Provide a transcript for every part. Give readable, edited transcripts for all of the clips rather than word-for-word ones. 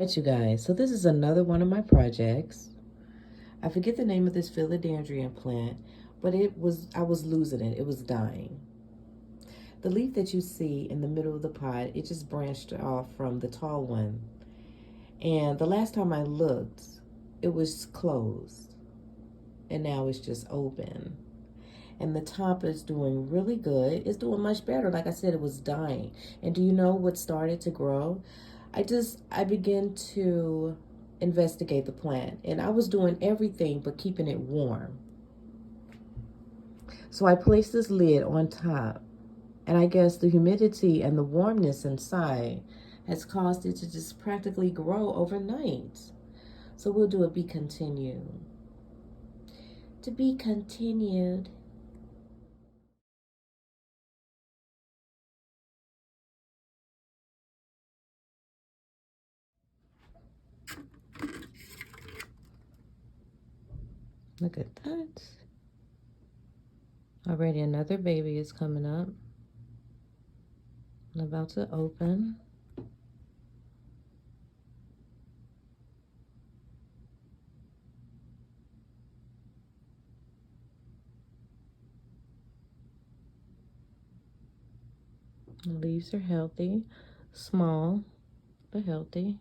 Right, you guys, so this is another one of my projects. I forget the name of this philodendron plant, but I was losing it. It was dying. The leaf that you see in the middle of the pot, it just branched off from the tall one. And the last time I looked, it was closed. And now it's just open. And the top is doing really good. It's doing much better. Like I said, it was dying. And do you know what started to grow? I began to investigate the plant, and I was doing everything but keeping it warm. So I placed this lid on top, and I guess the humidity and the warmness inside has caused it to just practically grow overnight. So we'll do a be continued. To be continued. Look at that. Already another baby is coming up. I'm about to open. The leaves are healthy, small, but healthy.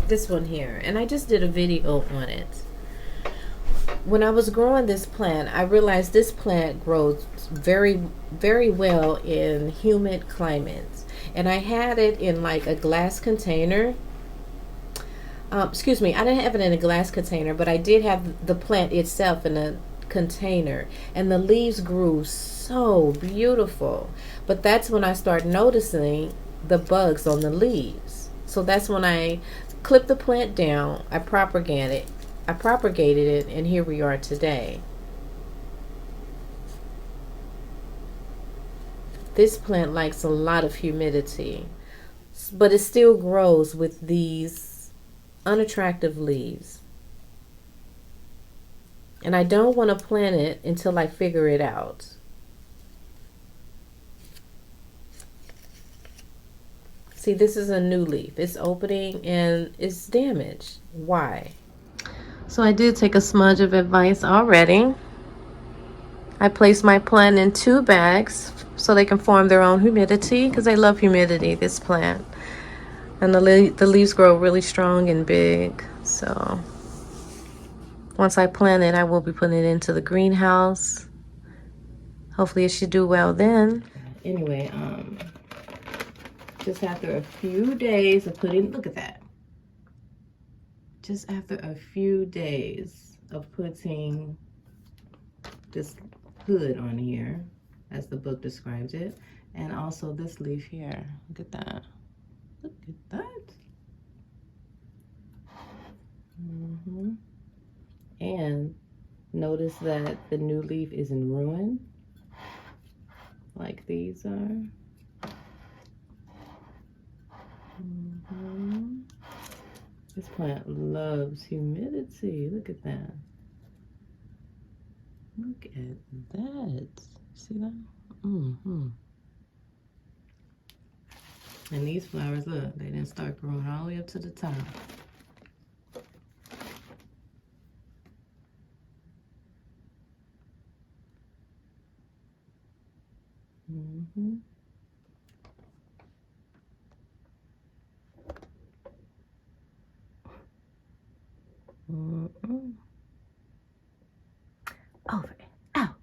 This one here, and I just did a video on it. When I was growing this plant, I realized this plant grows very well in humid climates. And I had it in like a glass container. Excuse me, I didn't have it in a glass container, but I did have the plant itself in a container. And the leaves grew so beautiful. But that's when I started noticing the bugs on the leaves. So that's when I clipped the plant down, I propagated it, and here we are today. This plant likes a lot of humidity, but it still grows with these unattractive leaves. And I don't want to plant it until I figure it out. See, this is a new leaf. It's opening and it's damaged. Why? So I did take a smudge of advice already. I placed my plant in 2 bags so they can form their own humidity because they love humidity, this plant. And the leaves grow really strong and big. So once I plant it, I will be putting it into the greenhouse. Hopefully it should do well then. Anyway, just after a few days of putting, look at that. Just after a few days of putting this hood on here, as the book describes it, and also this leaf here. Look at that. Look at that. And notice that the new leaf is in ruin, like these are. This plant loves humidity. Look at that. Look at that. See that? And these flowers, look, they didn't start growing all the way up to the top. Over and out.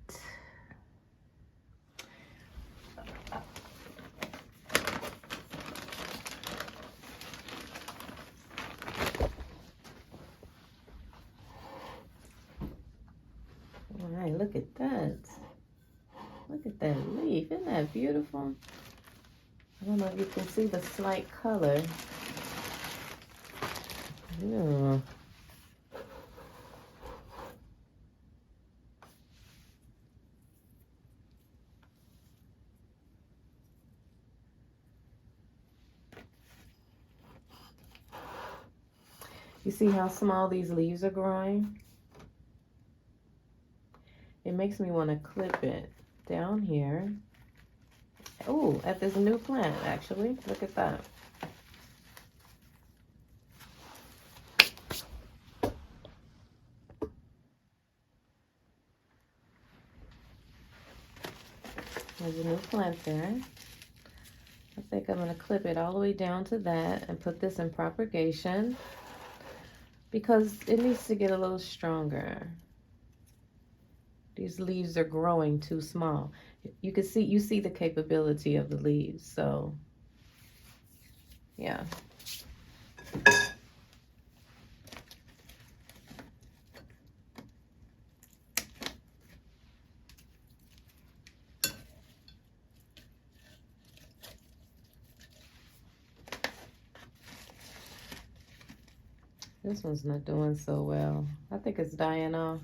Look at that leaf. Isn't that beautiful? I don't know if you can see the slight color. Yeah. You see how small these leaves are growing? It makes me want to clip it down here. Oh, at this new plant, actually. Look at that. There's a new plant there. I think I'm going to clip it all the way down to that and put this in propagation because it needs to get a little stronger. These leaves are growing too small. You see the capability of the leaves, so yeah. This one's not doing so well. I think it's dying off.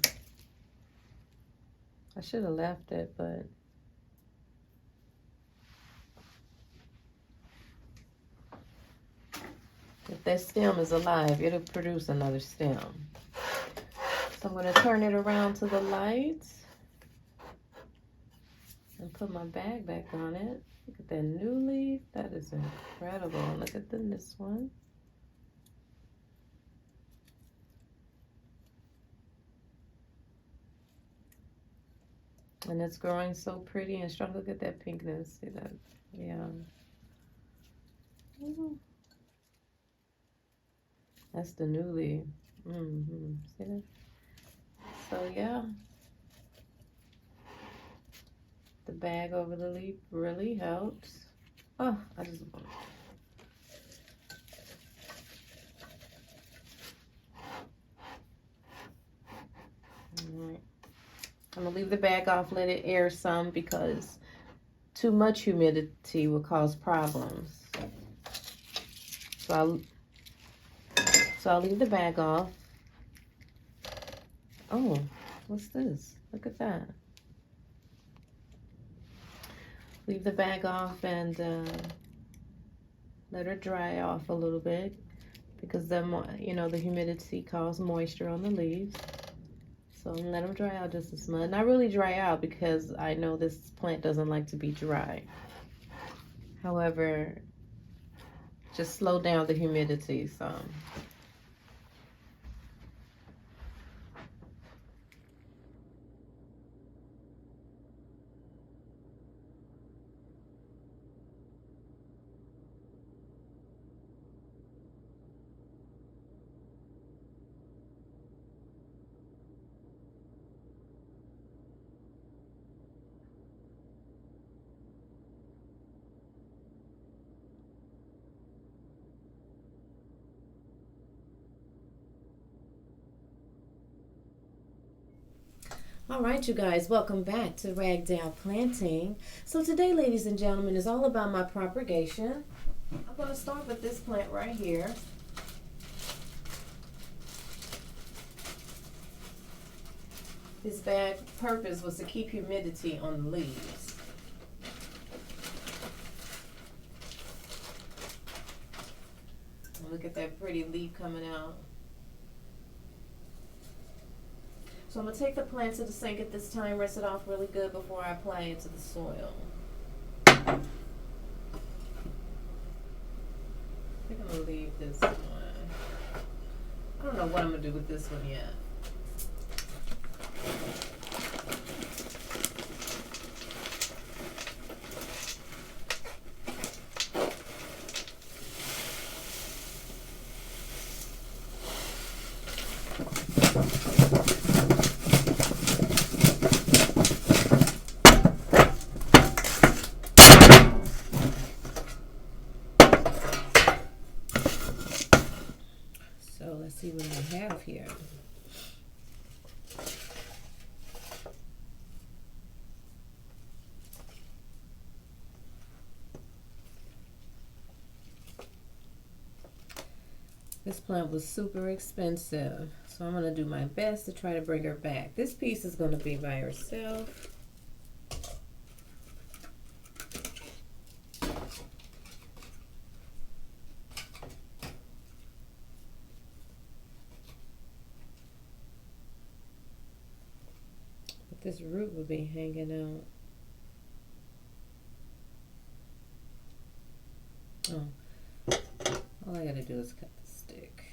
I should have left it, but if that stem is alive, it'll produce another stem. So I'm going to turn it around to the light and put my bag back on it. Look at that new leaf. That is incredible. Look at this one. And it's growing so pretty and strong. Look at that pinkness. See that? Yeah. Ooh. That's the new leaf. See that? So yeah. The bag over the leaf really helps. Oh, I just want Alright. I'm gonna leave the bag off, let it air some because too much humidity will cause problems. So I'll leave the bag off. Oh, what's this? Look at that. Leave the bag off and let her dry off a little bit because the humidity causes moisture on the leaves. So let them dry out just a small. Not really dry out because I know this plant doesn't like to be dry. However, just slow down the humidity some. All right, you guys, welcome back to Ragdown Planting. So today, ladies and gentlemen, is all about my propagation. I'm going to start with this plant right here. This bag's purpose was to keep humidity on the leaves. Look at that pretty leaf coming out. So I'm going to take the plant to the sink at this time, rinse it off really good before I apply it to the soil. I think I'm going to leave this one. I don't know what I'm going to do with this one yet. So let's see what I have here. This plant was super expensive, so I'm going to do my best to try to bring her back. This piece is going to be by herself. But this root will be hanging out. Oh, all I gotta do is cut the stick.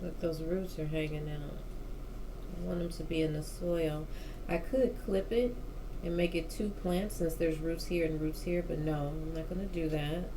Look, those roots are hanging out. I want them to be in the soil. I could clip it and make it two plants since there's roots here and roots here, but no, I'm not going to do that.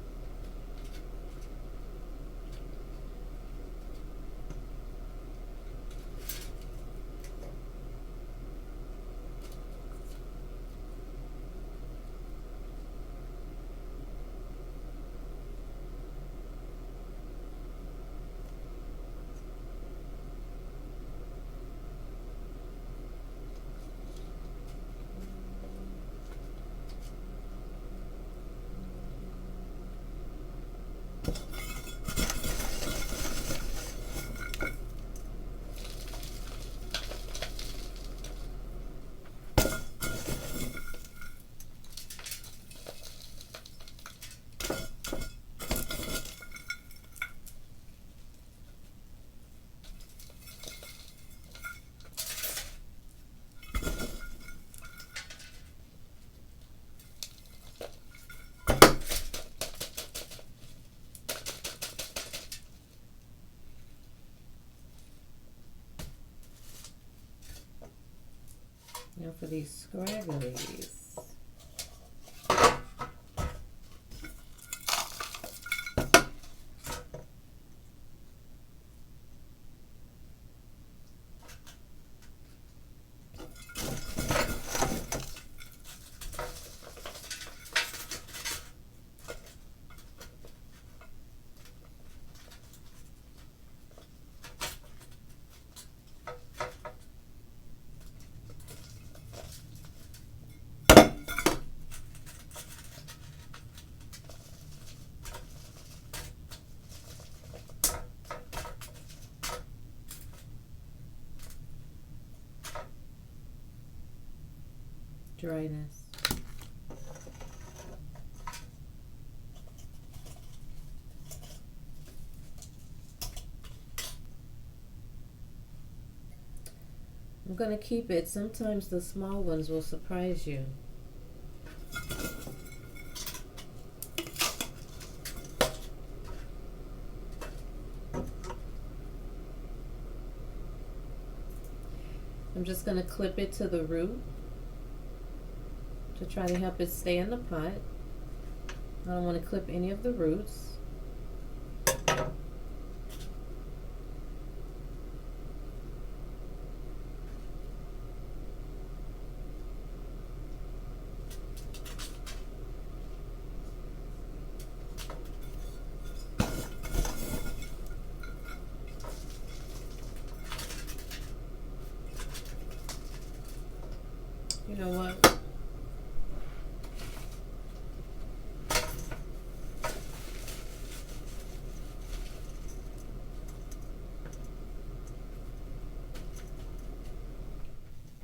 Now for these scragglies. Dryness. I'm going to keep it. Sometimes the small ones will surprise you. I'm just going to clip it to the root to try to help it stay in the pot. I don't want to clip any of the roots. You know what?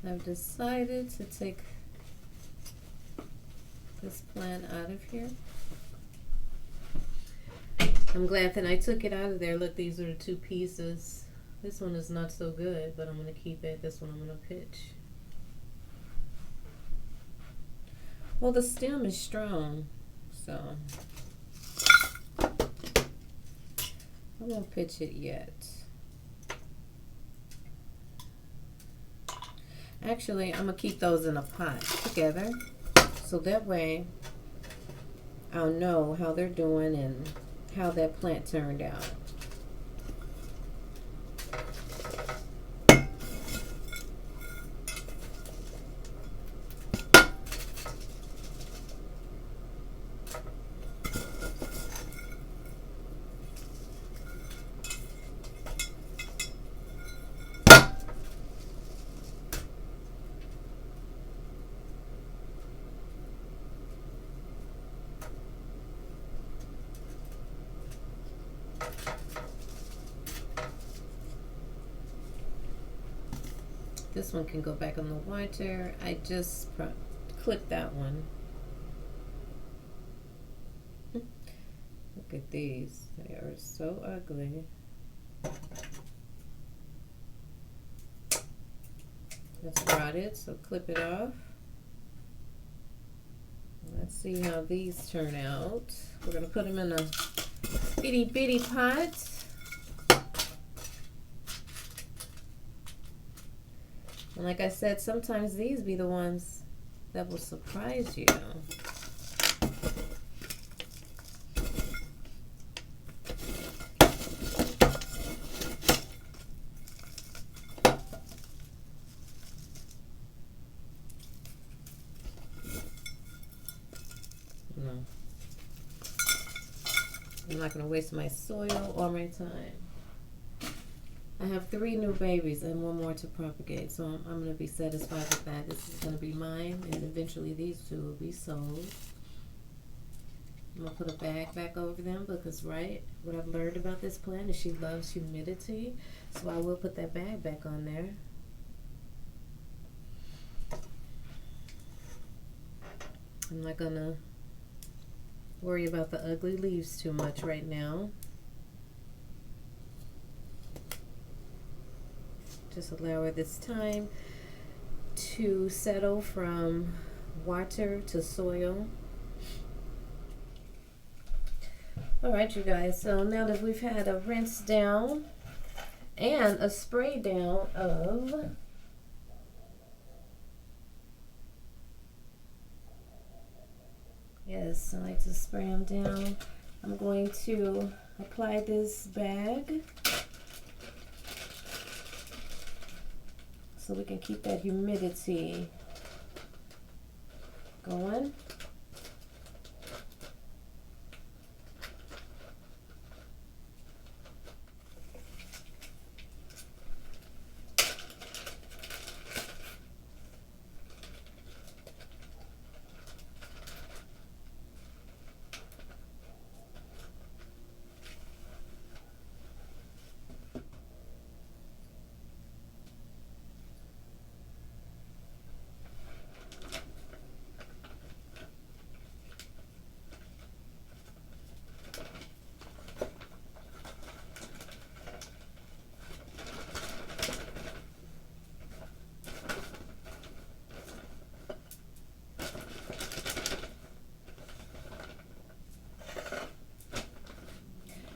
I've decided to take this plant out of here. I'm glad that I took it out of there. Look, these are the two pieces. This one is not so good, but I'm going to keep it. This one I'm going to pitch. Well, the stem is strong, so I won't pitch it yet. Actually, I'm going to keep those in a pot together, so that way I'll know how they're doing and how that plant turned out. This one can go back on the water. I just clipped that one. Look at these. They are so ugly. That's rotted, so clip it off. Let's see how these turn out. We're going to put them in a itty bitty pot. And like I said, sometimes these be the ones that will surprise you. No. I'm not going to waste my soil or my time. I have 3 new babies and 1 more to propagate, so I'm going to be satisfied with that. This is going to be mine, and eventually these 2 will be sold. I'm going to put a bag back over them because, right, what I've learned about this plant is she loves humidity, so I will put that bag back on there. I'm not going to worry about the ugly leaves too much right now. Just allow her this time to settle from water to soil. Alright, you guys, so now that we've had a rinse down and a spray down of yes, I like to spray them down. I'm going to apply this bag so we can keep that humidity going.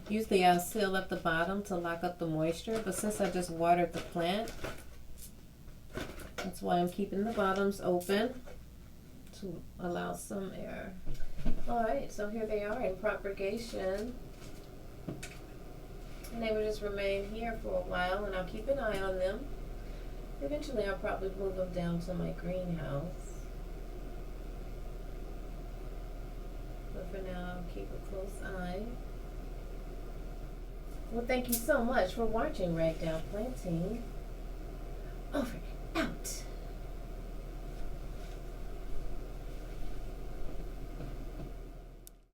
Usually I'll seal up the bottom to lock up the moisture, but since I just watered the plant, that's why I'm keeping the bottoms open to allow some air. Alright, so here they are in propagation. And they will just remain here for a while, and I'll keep an eye on them. Eventually I'll probably move them down to my greenhouse. But for now, I'll keep a close eye. Well, thank you so much for watching Ragdown Planting. Over and out.